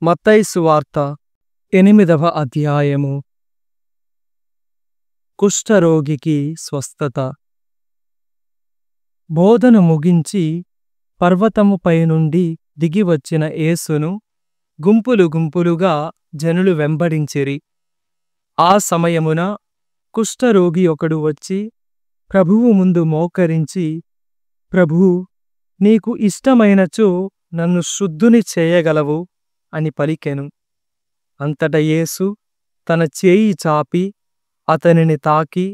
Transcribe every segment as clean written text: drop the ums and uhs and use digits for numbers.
మత్తయి సువార్త 8వ అధ్యాయము. కుష్ఠరోగికి స్వస్థత. బోధను ముగించి పర్వతముపై నుండి దిగివచ్చిన యేసును గుంపులు గుంపులుగా జనులు వెంబడించిరి. ఆ సమయమున కుష్ఠరోగి ఒకడు వచ్చి ప్రభువు ముందు మోకరించి, ప్రభూ, నీకు ఇష్టమైనచో నన్ను శుద్ధుని చేయగలవు అని పలికెను. అంతట యేసు తన చేయి చాపి అతనిని తాకి,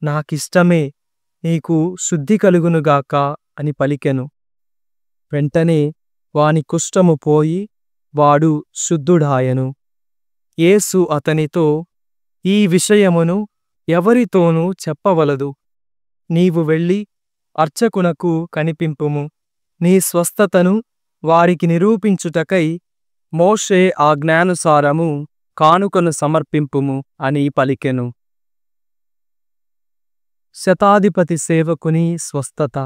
నాకిష్టమే, నీకు శుద్ధి కలుగునుగాక అని పలికెను. వెంటనే వాని కుష్ఠము పోయి వాడు శుద్ధుడాయెను. యేసు అతనితో, ఈ విషయమును ఎవరితోనూ చెప్పవలదు. నీవు వెళ్ళి అర్చకునకు కనిపింపుము. నీ స్వస్థతను వారికి నిరూపించుటకై మోషే ఆజ్ఞానుసారము కానుకను సమర్పింపుము అని పలికెను. శతాధిపతి సేవకుని స్వస్థత.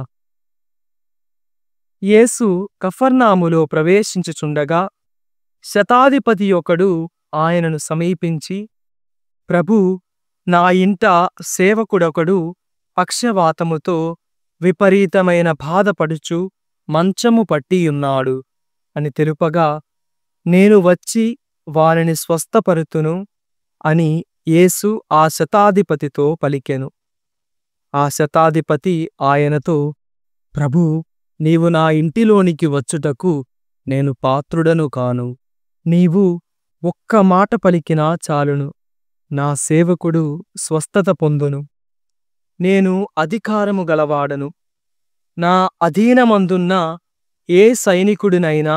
యేసు కఫర్నాములో ప్రవేశించుచుండగా శతాధిపతి ఒకడు ఆయనను సమీపించి, ప్రభూ, నా ఇంట సేవకుడొకడు పక్షవాతముతో విపరీతమైన బాధపడుచు మంచము పట్టియున్నాడు అని తెలుపగా, నేను వచ్చి వారిని స్వస్థపరుతును అని యేసు ఆ శతాధిపతితో పలికెను. ఆ శతాధిపతి ఆయనతో, ప్రభూ, నీవు నా ఇంటిలోనికి వచ్చుటకు నేను పాత్రుడను కాను. నీవు ఒక్క మాట పలికినా చాలును, నా సేవకుడు స్వస్థత పొందును. నేను అధికారము గలవాడను. నా అధీనమందున్న ఏ సైనికుడినైనా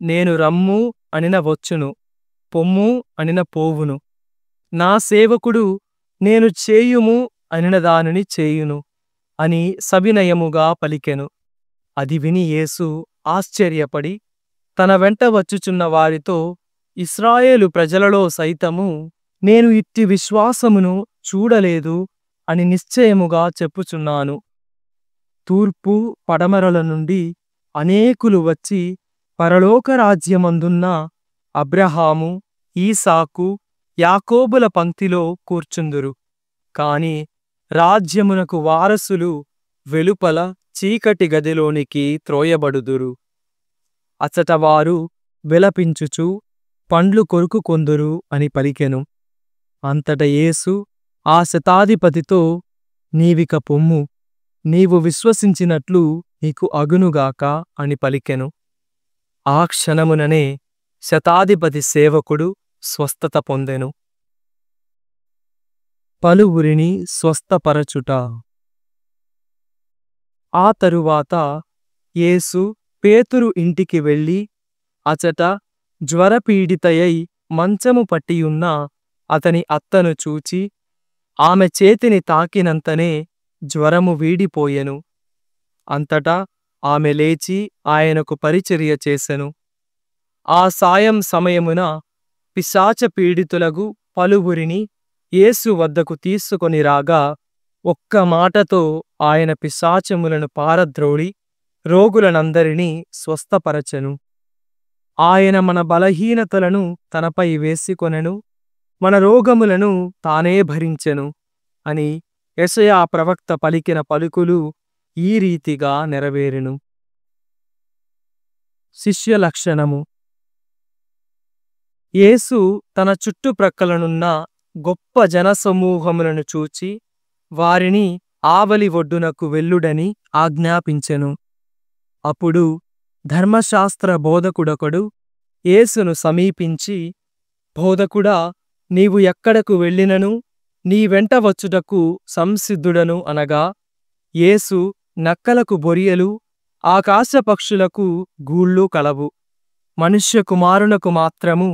నేను రమ్ము అనిన వచ్చును, పొమ్ము అనిన పోవును. నా సేవకుడు నేను చేయుము అనిన దానిని చేయును అని సవినయముగా పలికెను. అది విని యేసు ఆశ్చర్యపడి తన వెంట వచ్చుచున్న వారితో, ఇశ్రాయేలు ప్రజలలో సైతము నేను ఇట్టి విశ్వాసమును చూడలేదు అని నిశ్చయముగా చెప్పుచున్నాను. తూర్పు పడమరల నుండి అనేకులు వచ్చి పరలోక రాజ్యమందున్న అబ్రహాము, ఈసాకు, యాకోబుల పంక్తిలో కూర్చుందురు. కాని రాజ్యమునకు వారసులు వెలుపల చీకటి గదిలోనికి త్రోయబడుదురు. అచట వారు విలపించుచు పండ్లు కొరుకుకొందురు అని పలికెను. అంతట యేసు ఆ శతాధిపతితో, నీవిక పొమ్ము, నీవు విశ్వసించినట్లు నీకు అగునుగాక అని పలికెను. ఆ క్షణముననే శతాధిపతి సేవకుడు స్వస్థత పొందెను. పలువురిని స్వస్థపరచుట. ఆ తరువాత యేసు పేతురు ఇంటికి వెళ్ళి అచట జ్వరపీడితయై మంచము పట్టియున్న అతని అత్తను చూచి, ఆమె చేతిని తాకినంతనే జ్వరము వీడిపోయెను. అంతటా ఆమె లేచి ఆయనకు పరిచర్య చేసెను. ఆ సాయం సమయమున పిశాచ పీడితులగు పలువురిని యేసు వద్దకు తీసుకొని రాగా, ఒక్క మాటతో ఆయన పిశాచములను పారద్రోడి రోగులనందరినీ స్వస్థపరచెను. ఆయన మన బలహీనతలను తనపై వేసికొనెను, మన రోగములను తానే భరించెను అని యెషయా ప్రవక్త పలికిన పలుకులు ఈ రీతిగా నెరవేరెను. శిష్య లక్షణము. యేసు తన చుట్టుప్రక్కలనున్న గొప్ప జనసమూహములను చూచి వారిని ఆవలి ఒడ్డునకు వెళ్ళుడని ఆజ్ఞాపించెను. అప్పుడు ధర్మశాస్త్ర బోధకుడొకడు యేసును సమీపించి, బోధకుడా, నీవు ఎక్కడకు వెళ్ళినను నీ వెంట వచ్చుటకు సంసిద్ధుడను అనగా, యేసు, నక్కలకు బొరియలు, ఆకాశపక్షులకు గూళ్ళు కలవు, మనుష్య కుమారునకు మాత్రము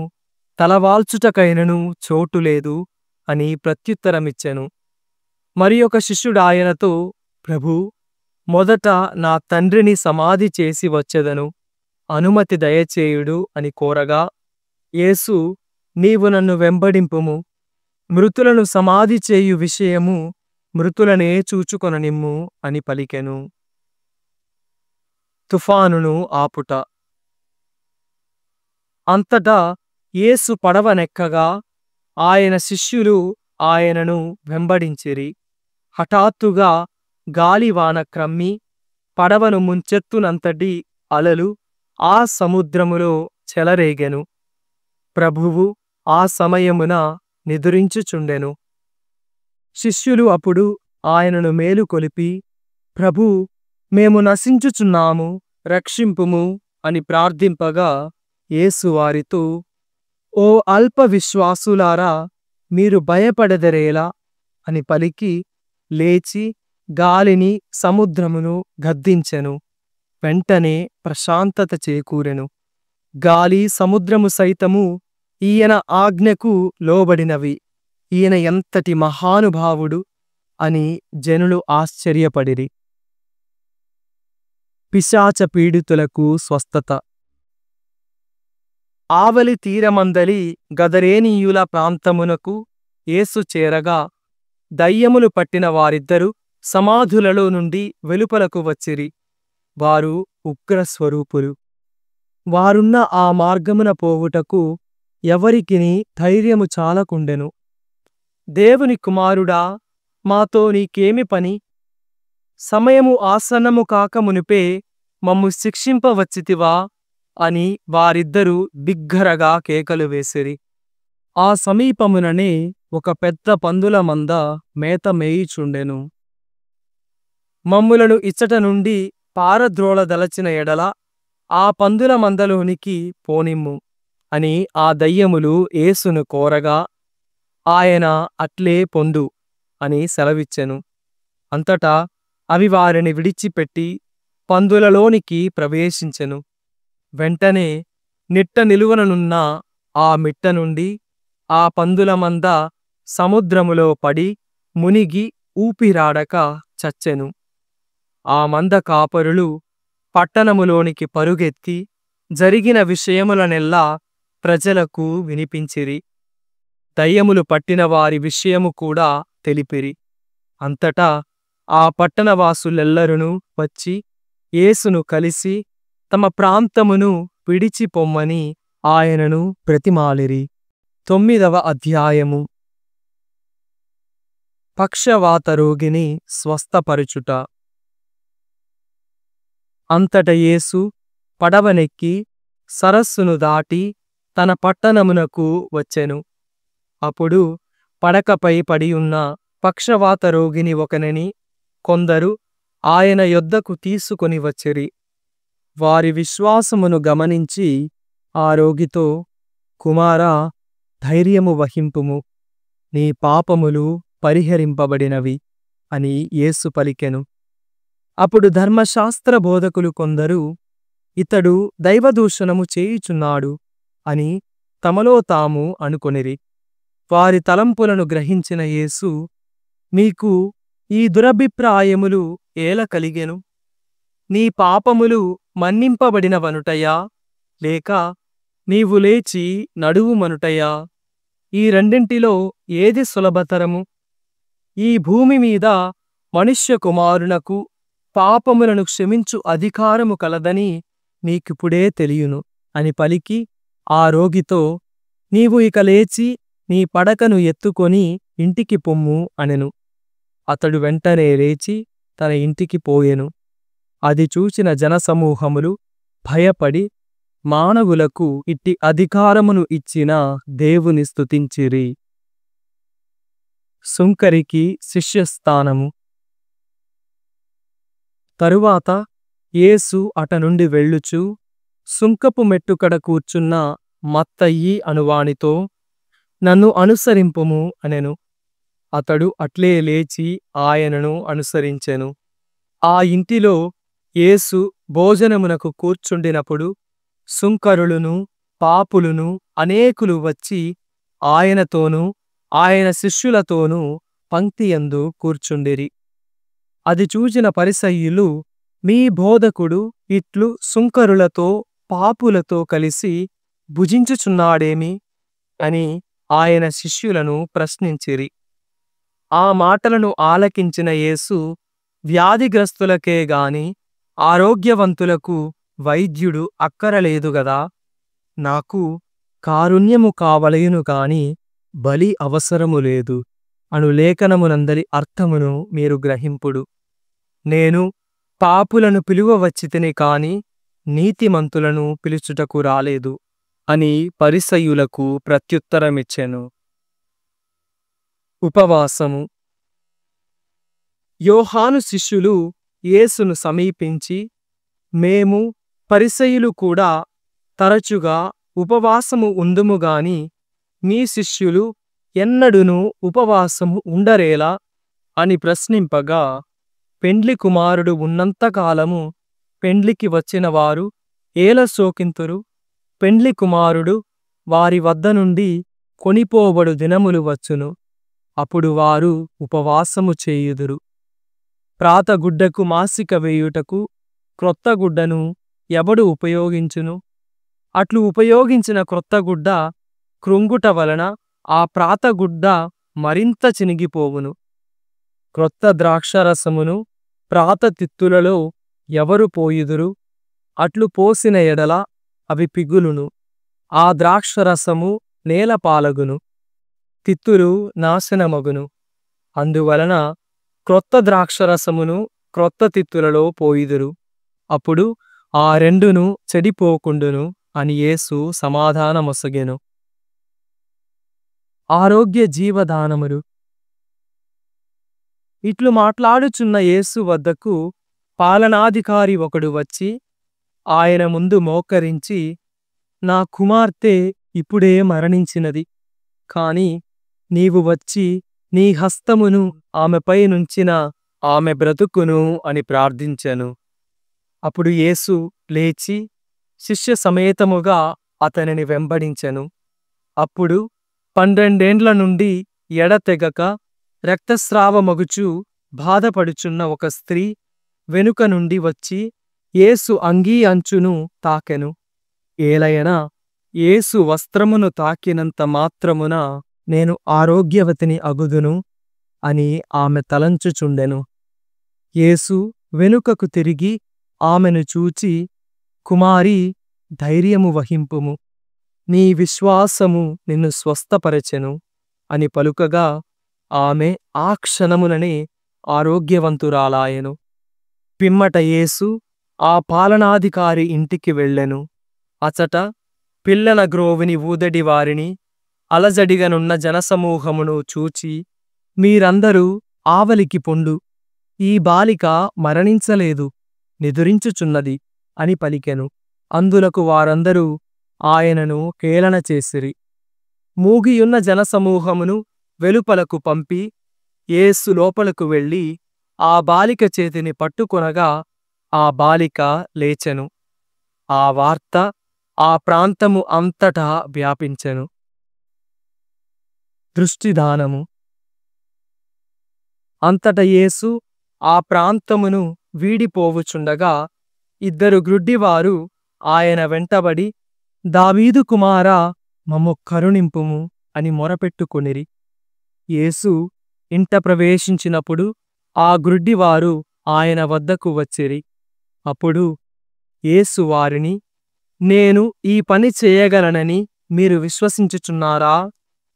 తలవాల్చుటకైనను చోటు లేదు అని ప్రత్యుత్తరమిచ్చెను. మరి ఒక శిష్యుడాయనతో, ప్రభూ, మొదట నా తండ్రిని సమాధి చేసి వచ్చెదను, అనుమతి దయచేయుడు అని కోరగా, యేసు, నీవు నన్ను వెంబడింపుము, మృతులను సమాధి చేయు విషయము మృతులనే చూచుకొననిమ్ము అని పలికెను. తుఫానును ఆపుట. అంతటా యేసు పడవనెక్కగా ఆయన శిష్యులు ఆయనను వెంబడించిరి. హఠాత్తుగా గాలివాన క్రమ్మి పడవను ముంచెత్తునంతటి అలలు ఆ సముద్రములో చెలరేగెను. ప్రభువు ఆ సమయమున నిదురించుచుండెను. శిష్యులు అప్పుడు ఆయనను మేలుకొలిపి, ప్రభూ, మేము నశించుచున్నాము, రక్షింపుము అని ప్రార్థింపగా యేసు వారితో, ఓ అల్ప విశ్వాసులారా, మీరు భయపడెదరేలా అని పలికి లేచి గాలిని సముద్రమును గద్దించెను. వెంటనే ప్రశాంతత చేకూరెను. గాలి సముద్రము సైతము ఈయన ఆజ్ఞకు లోబడినవి. ఈయన ఎంతటి మహానుభావుడు అని జనులు ఆశ్చర్యపడిరి. పిశాచ పీడితులకు స్వస్థత. ఆవలి తీరమందలి గదరేనీయుల ప్రాంతమునకు యేసు చేరగా దయ్యములు పట్టిన వారిద్దరు సమాధులలో నుండి వెలుపలకు వచ్చిరి. వారు ఉగ్రస్వరూపులు. వారున్న ఆ మార్గమున పోవుటకు ఎవరికిని ధైర్యము చాలకుండెను. దేవుని కుమారుడా, మాతో నీకేమి పని? సమయము ఆసన్నము కాక మునిపే మమ్ము శిక్షింపవచ్చితివా అని వారిద్దరూ బిగ్గరగా కేకలు వేసిరి. ఆ సమీపముననే ఒక పెద్ద పందుల మంద మేత మేయుచుండెను. మమ్ములను ఇచ్చట నుండి పారద్రోలదలచిన ఎడల ఆ పందుల మందలోనికి పోనిమ్ము అని ఆ దయ్యములు యేసును కోరగా ఆయన అట్లే పొందు అని సెలవిచ్చెను. అంతటా అవి వారిని విడిచిపెట్టి పందులలోనికి ప్రవేశించెను. వెంటనే నిట్ట నిలువననున్న ఆ మిట్ట నుండి ఆ పందుల మంద సముద్రములో పడి మునిగి ఊపిరాడక చచ్చెను. ఆ మంద కాపరులు పట్టణములోనికి పరుగెత్తి జరిగిన విషయములనెల్లా ప్రజలకు వినిపించిరి. దయ్యములు పట్టిన వారి విషయము కూడా తెలిపిరి. అంతటా ఆ పట్టణవాసులెల్లరును వచ్చి యేసును కలిసి తమ ప్రాంతమును విడిచిపొమ్మని ఆయనను బ్రతిమాలిరి. 9వ అధ్యాయము. పక్షవాత రోగిని స్వస్థపరచుట. అంతట యేసు పడవనెక్కి సరస్సును దాటి తన పట్టణమునకు వచ్చెను. అప్పుడు పడకపై పడియున్న పక్షవాత రోగిని ఒకనిని కొందరు ఆయన యొద్దకు తీసుకొని వచ్చిరి. వారి విశ్వాసమును గమనించి ఆ రోగితో, కుమారా, ధైర్యము వహింపుము, నీ పాపములు పరిహరింపబడినవి అని యేసు పలికెను. అప్పుడు ధర్మశాస్త్ర బోధకులు కొందరు, ఇతడు దైవదూషణము చేయుచున్నాడు అని తమలో తాము అనుకొనిరి. వారి తలంపులను గ్రహించిన యేసు, మీకు ఈ దురభిప్రాయములు ఏల కలిగెను? నీ పాపములు మన్నింపబడినవనుటయా, లేక నీవు లేచి నడువుమనుటయా? ఈ రెండింటిలో ఏది సులభతరము? ఈ భూమి మీద మనుష్య కుమారునకు పాపములను క్షమించు అధికారము కలదని నీకిప్పుడే తెలియును అని పలికి ఆ రోగితో, నీవు ఇక లేచి నీ పడకను ఎత్తుకొని ఇంటికి పొమ్ము అనెను. అతడు వెంటనే లేచి తన ఇంటికి పోయెను. అది చూచిన జనసమూహములు భయపడి మానవులకు ఇట్టి అధికారమును ఇచ్చిన దేవుని స్తుతించిరి. సుంకరికి శిష్యస్థానము. తరువాత యేసు అటనుండి వెళ్ళుచు సుంకపు మెట్టుకడ కూర్చున్న మత్తయి అనువానితో, నన్ను అనుసరింపుము అనెను. అతడు అట్లే లేచి ఆయనను అనుసరించెను. ఆ ఇంటిలో యేసు భోజనమునకు కూర్చుండినప్పుడు సుంకరులును పాపులును అనేకులు వచ్చి ఆయనతోనూ ఆయన శిష్యులతోనూ పంక్తియందు కూర్చుండిరి. అది చూచిన పరిసయ్యులు, మీ బోధకుడు ఇట్లు సుంకరులతో పాపులతో కలిసి భుజించుచున్నాడేమి అని ఆయన శిష్యులను ప్రశ్నించిరి. ఆ మాటలను ఆలకించిన యేసు, వ్యాధిగ్రస్తులకే గాని ఆరోగ్యవంతులకు వైద్యుడు అక్కరలేదు గదా, నాకు కారుణ్యము కావలయును గాని బలి అవసరము లేదు అను లేఖనమునందలి అర్థమును మీరు గ్రహింపుడు. నేను పాపులను పిలువవచ్చితిని కాని నీతిమంతులను పిలుచుటకు రాలేదు అని పరిసయ్యులకు ప్రత్యుత్తరమిచ్చెను. ఉపవాసము. యోహాను శిష్యులు యేసును సమీపించి, మేము పరిసయ్యులు కూడా తరచుగా ఉపవాసము ఉందుము గాని మీ శిష్యులు ఎన్నడునూ ఉపవాసము ఉండరేలా అని ప్రశ్నింపగా, పెండ్లి కుమారుడు ఉన్నంతకాలము పెండ్లికి వచ్చిన వారు ఏల శోకింతురు? పెండ్లి కుమారుడు వారి వద్ద నుండి కొనిపోబడు దినములు వచ్చును, అప్పుడు వారు ఉపవాసము చేయుదురు. ప్రాతగుడ్డకు మాసిక వేయుటకు క్రొత్త గుడ్డను ఎవడు ఉపయోగించును? అట్లు ఉపయోగించిన క్రొత్త గుడ్డ కృంగుట వలన ఆ ప్రాతగుడ్డ మరింత చినిగిపోవును. క్రొత్త ద్రాక్షరసమును ప్రాతతిత్తులలో ఎవరు పోయుదురు? అట్లు పోసిన ఎడల అవి పిగులును, ఆ ద్రాక్షరసము నేలపాలగును, తిత్తులు నాశనమగును. అందువలన క్రొత్త ద్రాక్షరసమును క్రొత్త తిత్తులలో పోయుదురు, అప్పుడు ఆ రెండును చెడిపోకుండును అని యేసు సమాధానమొసగెను. ఆరోగ్య జీవదానములు. ఇట్లు మాట్లాడుచున్న యేసు వద్దకు పాలనాధికారి ఒకడు వచ్చి ఆయన ముందు మోకరించి, నా కుమార్తె ఇప్పుడే మరణించినది, కాని నీవు వచ్చి నీ హస్తమును ఆమెపై నుంచిన ఆమె బ్రతుకును అని ప్రార్థించెను. అప్పుడు యేసు లేచి శిష్య సమేతముగా అతనిని వెంబడించెను. అప్పుడు 12 ఏండ్ల నుండి ఎడతెగక రక్తస్రావమగుచు బాధపడుచున్న ఒక స్త్రీ వెనుక నుండి వచ్చి యేసు అంగీ అంచును తాకెను. ఏలయనా యేసు వస్త్రమును తాకినంత మాత్రమున నేను ఆరోగ్యవతిని అగుదును అని ఆమె తలంచుచుండెను. యేసు వెనుకకు తిరిగి ఆమెను చూచి, కుమారీ, ధైర్యము వహింపుము, నీ విశ్వాసము నిన్ను స్వస్థపరచెను అని పలుకగా ఆమె ఆ క్షణముననే ఆరోగ్యవంతురాలాయెను. పిమ్మట యేసు ఆ పాలనాధికారి ఇంటికి వెళ్ళెను. అచట పిల్లన గ్రోవిని ఊదడి వారిని, అలజడిగనున్న జనసమూహమును చూచి, మీరందరూ ఆవలికి పొండు, ఈ బాలిక మరణించలేదు, నిదురించుచున్నది అని పలికెను. అందులకు వారందరూ ఆయనను కేలన చేసిరి. మూగియున్న జనసమూహమును వెలుపలకు పంపి యేసు లోపలకు వెళ్ళి ఆ బాలిక చేతిని పట్టుకొనగా ఆ బాలిక లేచెను. ఆ వార్త ఆ ప్రాంతము అంతటా వ్యాపించెను. దృష్టిదానము. అంతట యేసు ఆ ప్రాంతమును వీడిపోవుచుండగా 2 గ్రుడ్డివారు ఆయన వెంటబడి, దావీదు కుమారా, మమ్ము కరుణింపుము అని మొరపెట్టుకొనిరి. యేసు ఇంట ప్రవేశించినప్పుడు ఆ గ్రుడ్డివారు ఆయన వద్దకు వచ్చిరి. అప్పుడు యేసు వారిని, నేను ఈ పని చేయగలనని మీరు విశ్వసించుచున్నారా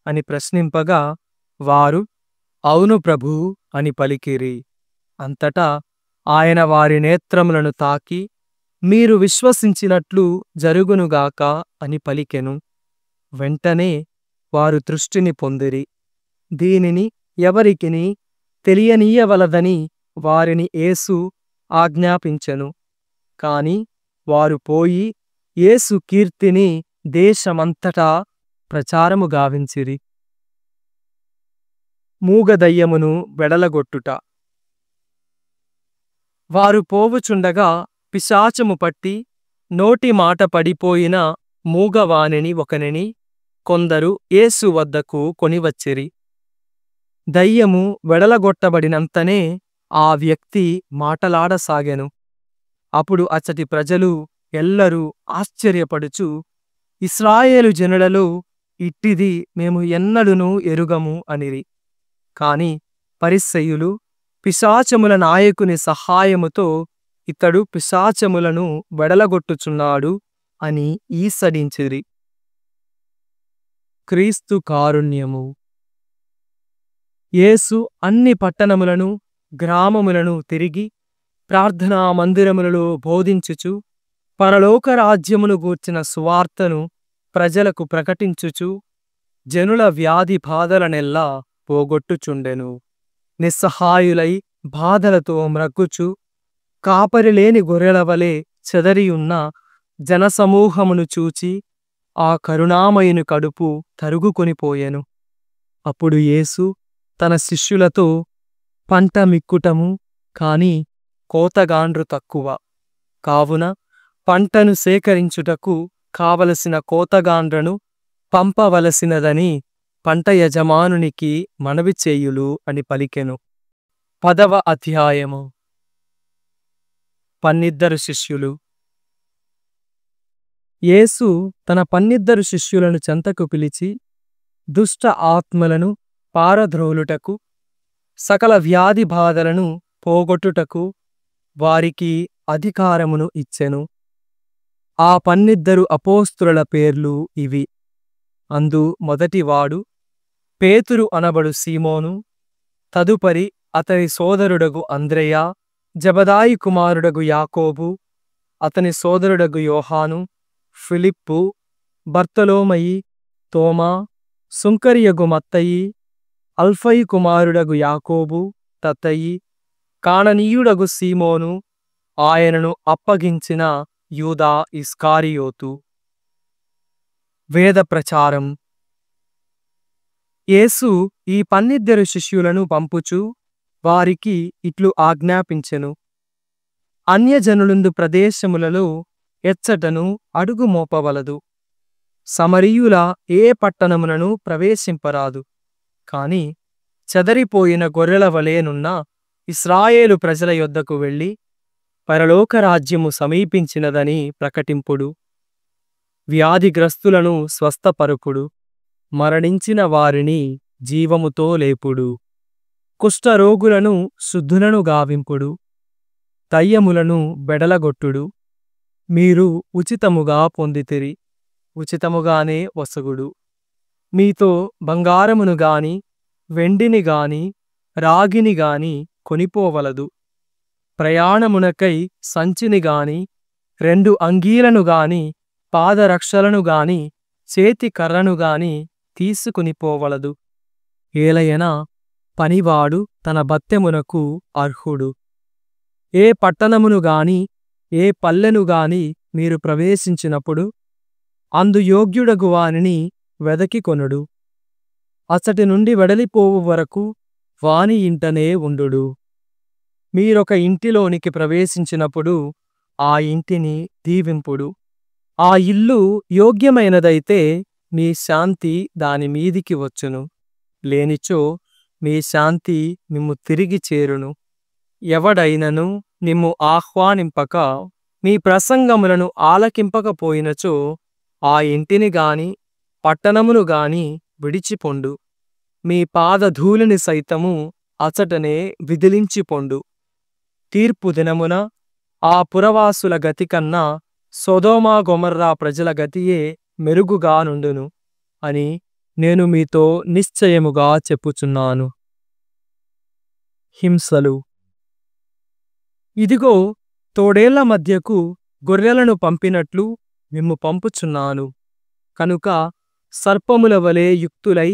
అని ప్రశ్నింపగా వారు, అవును ప్రభూ అని పలికిరి. అంతటా ఆయన వారి నేత్రములను తాకి, మీరు విశ్వసించినట్లు జరుగునుగాక అని పలికెను. వెంటనే వారు దృష్టిని పొందిరి. దీనిని ఎవరికిని తెలియనీయవలదని వారిని యేసు ఆజ్ఞాపించెను. కాని వారు పోయి యేసు కీర్తిని దేశమంతటా ప్రచారము గావించిరి. మూగదయ్యమును వెడలగొట్టుట. వారు పోవుచుండగా పిశాచము పట్టి నోటి మాట పడిపోయిన మూగవానిని ఒకనిని కొందరు యేసు వద్దకు కొనివచ్చిరి. దయ్యము వెడలగొట్టబడినంతనే ఆ వ్యక్తి మాటలాడసాగెను. అప్పుడు అచ్చటి ప్రజలు ఎల్లరూ ఆశ్చర్యపడుచు, ఇశ్రాయేలు జనులలో ఇట్టిది మేము ఎన్నడునూ ఎరుగము అనిరి. కాని పరిసయ్యులు పిశాచముల నాయకుని సహాయముతో ఇతడు పిశాచములను వెడలగొట్టుచున్నాడు అని ఈసడించిరి. క్రీస్తు కారుణ్యము. యేసు అన్ని పట్టణములను గ్రామములను తిరిగి ప్రార్థనా మందిరములలో బోధించుచు పరలోక రాజ్యమును గూర్చిన సువార్తను ప్రజలకు ప్రకటించుచు జనుల వ్యాధి బాధలనెల్లా పోగొట్టుచుండెను. నిస్సహాయులై బాధలతో మ్రగ్గుచు కాపరిలేని గొర్రెలవలే చెదరియున్న జనసమూహమును చూచి ఆ కరుణామయుని కడుపు తరుగుకొనిపోయెను. అప్పుడు యేసు తన శిష్యులతో, పంట మిక్కుటము కాని కోతగాండ్రు తక్కువ, కావున పంటను సేకరించుటకు కావలసిన కోతగాండ్రను పంపవలసినదని పంట యజమానునికి మనవి చేయులు అని పలికెను. 10వ అధ్యాయము. 12 శిష్యులు. యేసు తన 12 శిష్యులను చెంతకు పిలిచి దుష్ట ఆత్మలను పారద్రోలుటకు సకల వ్యాధి బాధలను పోగొట్టుటకు వారికి అధికారమును ఇచ్చెను. ఆ 12 అపోస్తలుల పేర్లు ఇవి. అందు మొదటివాడు పేతురు అనబడు సీమోను, తదుపరి అతని సోదరుడగు అంద్రెయ, జెబెదాయి కుమారుడగు యాకోబు, అతని సోదరుడగు యోహాను, ఫిలిప్పు, బర్తలోమయి, తోమా, సుంకరియగు మత్తయి, అల్ఫయి కుమారుడగు యాకోబు, తత్తయి, కాననీయుడగు సీమోను, ఆయనను అప్పగించిన యూదా ఇస్కారియోతు. వేద ప్రచారం. యేసు ఈ 12 శిష్యులను పంపుచు వారికి ఇట్లు ఆజ్ఞాపించెను. అన్యజనులుండు ప్రదేశములలో ఎచ్చటను అడుగు మోపవలదు. సమరీయుల ఏ పట్టణములను ప్రవేశింపరాదు. కాని చెదరిపోయిన గొర్రెల వలెనున్న ఇశ్రాయేలు ప్రజల యొద్దకు వెళ్ళి పరలోకరాజ్యము సమీపించినదని ప్రకటింపుడు. వ్యాధిగ్రస్తులను స్వస్థపరుకుడు. మరణించిన వారిని జీవముతో లేపుడు. కుష్ఠరోగులను శుద్ధులను గావింపుడు. దయ్యములను బెడలగొట్టుడు. మీరు ఉచితముగా పొందితిరి, ఉచితముగానే వసగుడు. మీతో బంగారమును గాని వెండిని గాని రాగిని గాని కొనిపోవలదు. ప్రయాణమునకై సంచిని గాని 2 అంగీలను గాని పాదరక్షలను గాని చేతి కర్రను గాని తీసుకునిపోవలదు. ఏలయన పనివాడు తన బత్తెమునకు అర్హుడు. ఏ పట్టణమును గాని ఏ పల్లెను గాని మీరు ప్రవేశించినప్పుడు అందు యోగ్యుడగు వానిని వెదకి కొనుడు. అచ్చటి నుండి వెడలిపోవు వరకు వాని ఇంటనే ఉండుడు. మీరొక ఇంటిలోనికి ప్రవేశించినప్పుడు ఆ ఇంటిని దీవింపుడు. ఆ ఇల్లు యోగ్యమైనదైతే మీ శాంతి దాని మీదికి వచ్చును. లేనిచో మీ శాంతి మిమ్ము తిరిగి చేరును. ఎవడైనను నిమ్ము ఆహ్వానింపక మీ ప్రసంగములను ఆలకింపకపోయినచో ఆ ఇంటిని గాని పట్టణమును గాని విడిచిపొండు. మీ పాదధూళిని సైతము అచటనే విదిలించిపొండు. తీర్పు దినమున ఆ పురవాసుల గతి కన్నా సొదొమ గొమొర్రా ప్రజల గతియే మెరుగుగా నుండును అని నేను మీతో నిశ్చయముగా చెప్పుచున్నాను. హింసలు. ఇదిగో, తోడేళ్ల మధ్యకు గొర్రెలను పంపినట్లు మిమ్ము పంపుచున్నాను. కనుక సర్పముల వలె యుక్తులై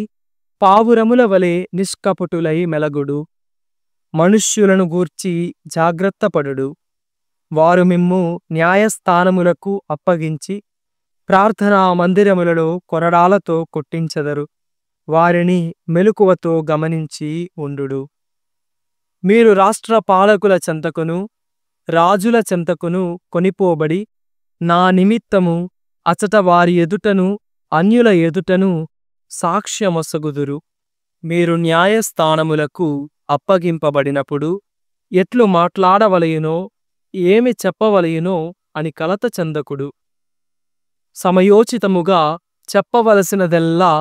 పావురముల వలె నిష్కపటులై మెలగుడు. మనుష్యులను గూర్చి జాగ్రత్తపడుడు. వారు మిమ్ము న్యాయస్థానములకు అప్పగించి ప్రార్థనా మందిరములలో కొరడాలతో కొట్టించెదరు. వారిని మెలకువతో గమనించి ఉండుడు. మీరు రాష్ట్ర పాలకుల చెంతకును రాజుల చెంతకును కొనిపోబడి నా నిమిత్తము అచట వారి ఎదుటను అన్యుల ఎదుటను సాక్ష్యమొసగుదురు. మీరు న్యాయస్థానములకు అప్పగింపబడినప్పుడు ఎట్లు మాట్లాడవలయునో ఏమి చెప్పవలయునో అని కలత చెందకుడు. సమయోచితముగా చెప్పవలసినదెల్లా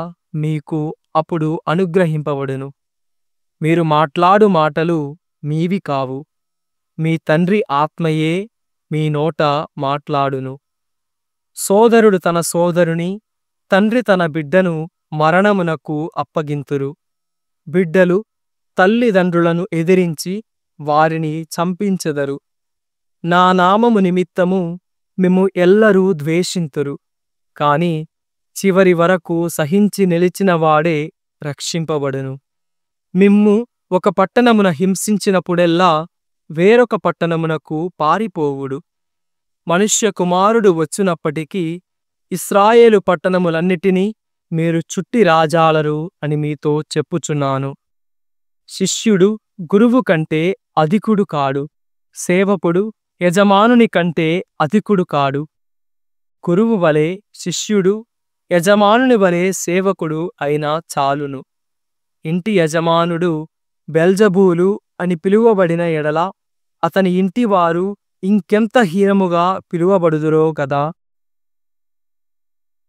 మీకు అప్పుడు అనుగ్రహింపబడును. మీరు మాట్లాడు మాటలు మీవి కావు, మీ తండ్రి ఆత్మయే మీ నోట మాట్లాడును. సోదరుడు తన సోదరుని, తండ్రి తన బిడ్డను మరణమునకు అప్పగింతురు. బిడ్డలు తల్లిదండ్రులను ఎదిరించి వారిని చంపించెదరు. నా నామము నిమిత్తము మిమ్ము ఎల్లరూ ద్వేషింతురు. కాని చివరి వరకు సహించి నిలిచిన వాడే రక్షింపబడును. మిమ్ము ఒక పట్టణమున హింసించినప్పుడెల్లా వేరొక పట్టణమునకు పారిపోవుడు. మనుష్య కుమారుడు వచ్చునప్పటికీ ఇశ్రాయేలు పట్టణములన్నిటినీ మీరు చుట్టి రాజాలరు అని మీతో చెప్పుచున్నాను. శిష్యుడు గురువు కంటే అధికుడు కాడు, సేవకుడు యజమానుని కంటే అధికుడు కాడు. గురువు వలె శిష్యుడు, యజమానుని వలె సేవకుడు అయినా చాలును. ఇంటి యజమానుడు బెల్జబూలు అని పిలువబడిన ఎడల అతని ఇంటివారు ఇంకెంత హీనముగా పిలువబడుదురో గదా.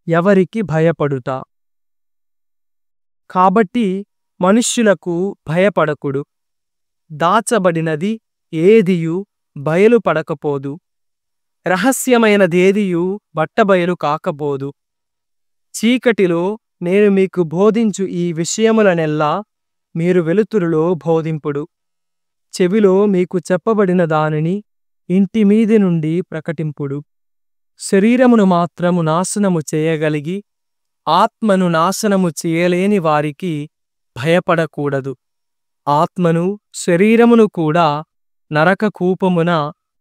ఎవరికి భయపడుట. కాబట్టి మనుష్యులకు భయపడకుడు. దాచబడినది ఏదియు బయలుపడకపోదు, రహస్యమైనదేదియు బట్టబయలు కాకపోదు. చీకటిలో నేను మీకు బోధించు ఈ విషయములనెల్లా మీరు వెలుతురులో బోధింపుడు. చెవిలో మీకు చెప్పబడిన దానిని ఇంటి మీది నుండి ప్రకటింపుడు. శరీరమును మాత్రము నాశనము చేయగలిగి ఆత్మను నాశనము చేయలేని వారికి భయపడకూడదు. ఆత్మను శరీరమును కూడా నరక కూపమున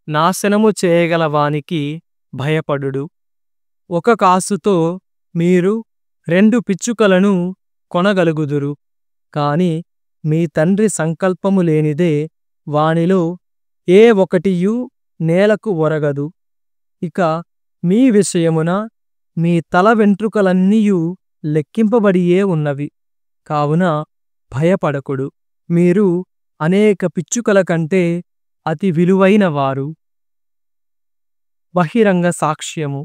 నాశనము చేయగలవానికి భయపడుడు. ఒక కాసుతో మీరు 2 పిచ్చుకలను కొనగలుగుదురు. కాని మీ తండ్రి సంకల్పము లేనిదే వానిలో ఏ ఒకటియూ నేలకు ఒరగదు. ఇక మీ విషయమున మీ తల వెంట్రుకలన్నీయూ లెక్కింపబడియే ఉన్నవి. కావున భయపడకుడు. మీరు అనేక పిచ్చుకల కంటే అతి విలువైన వారు. బహిరంగ సాక్ష్యము.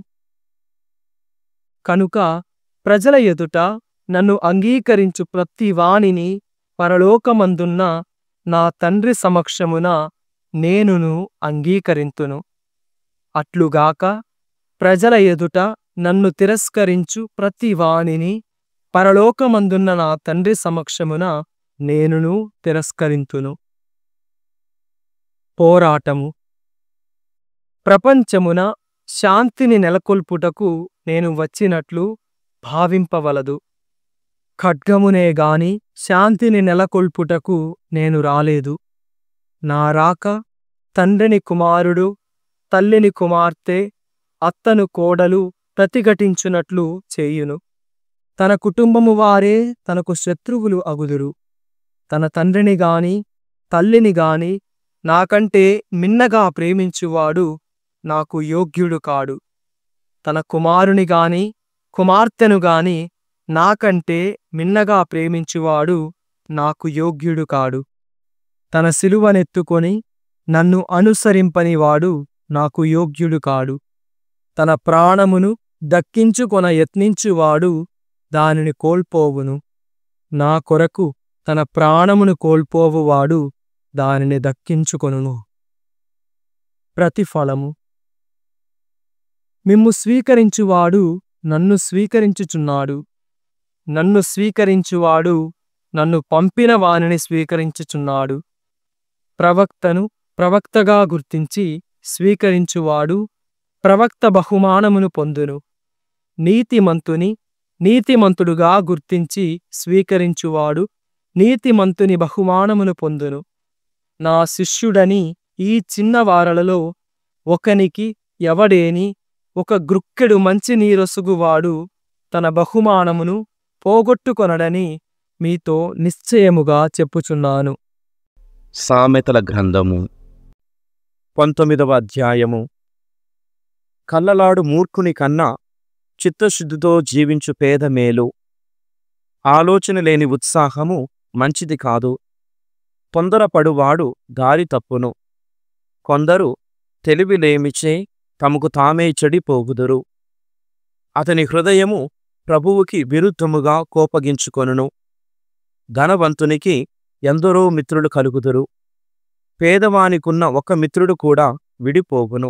కనుక ప్రజల ఎదుట నన్ను అంగీకరించు ప్రతి వానిని పరలోకమందున్న నా తండ్రి సమక్షమున నేనును అంగీకరింతును. అట్లుగాక ప్రజల ఎదుట నన్ను తిరస్కరించు ప్రతి వానిని పరలోకమందున్న నా తండ్రి సమక్షమున నేనును తిరస్కరింతును. పోరాటము. ప్రపంచమున శాంతిని నెలకొల్పుటకు నేను వచ్చినట్లు భావింపవలదు. ఖడ్గమునే గాని శాంతిని నెలకొల్పుటకు నేను రాలేదు. నా రాక తండ్రిని కుమారుడు, తల్లిని కుమార్తె, అత్తను కోడలు ప్రతిఘటించునట్లు చేయును. తన కుటుంబము వారే తనకు శత్రువులు అగుదురు. తన తండ్రిని గాని తల్లిని గాని నాకంటే మిన్నగా ప్రేమించువాడు నాకు యోగ్యుడు కాడు. తన కుమారుని గాని కుమార్తెను గాని నాకంటే మిన్నగా ప్రేమించువాడు నాకు యోగ్యుడు కాడు. తన సిలువనెత్తుకొని నన్ను అనుసరింపనివాడు నాకు యోగ్యుడు కాడు. తన ప్రాణమును దక్కించుకొన యత్నించువాడు దానిని కోల్పోవును. నా కొరకు తన ప్రాణమును కోల్పోవువాడు దానిని దక్కించుకొనును. ప్రతిఫలము. మిమ్ము స్వీకరించువాడు నన్ను స్వీకరించుచున్నాడు. నన్ను స్వీకరించువాడు నన్ను పంపిన వానిని స్వీకరించుచున్నాడు. ప్రవక్తను ప్రవక్తగా గుర్తించి స్వీకరించువాడు ప్రవక్త బహుమానమును పొందును. నీతిమంతుని నీతిమంతుడుగా గుర్తించి స్వీకరించువాడు నీతిమంతుని బహుమానమును పొందును. నా శిష్యుడని ఈ చిన్నవారలలో ఒకనికి ఎవడేని ఒక గ్రుక్కెడు మంచినీరొసుగువాడు తన బహుమానమును పోగొట్టుకొనడని మీతో నిశ్చయముగా చెప్పుచున్నాను. సామెతల గ్రంథము 19వ అధ్యాయము. కల్లలాడు మూర్ఖుని కన్నా చిత్తశుద్ధితో జీవించు పేద మేలు. ఆలోచన లేని ఉత్సాహము మంచిది కాదు. తొందరపడువాడు దారి తప్పును. కొందరు తెలివిలేమిచే తమకు తామే చెడిపోగుదురు. అతని హృదయము ప్రభువుకి విరుద్ధముగా కోపగించుకొనును. ధనవంతునికి ఎందరో మిత్రులు కలుగుదురు. పేదవానికున్న ఒక మిత్రుడు కూడా విడిపోవును.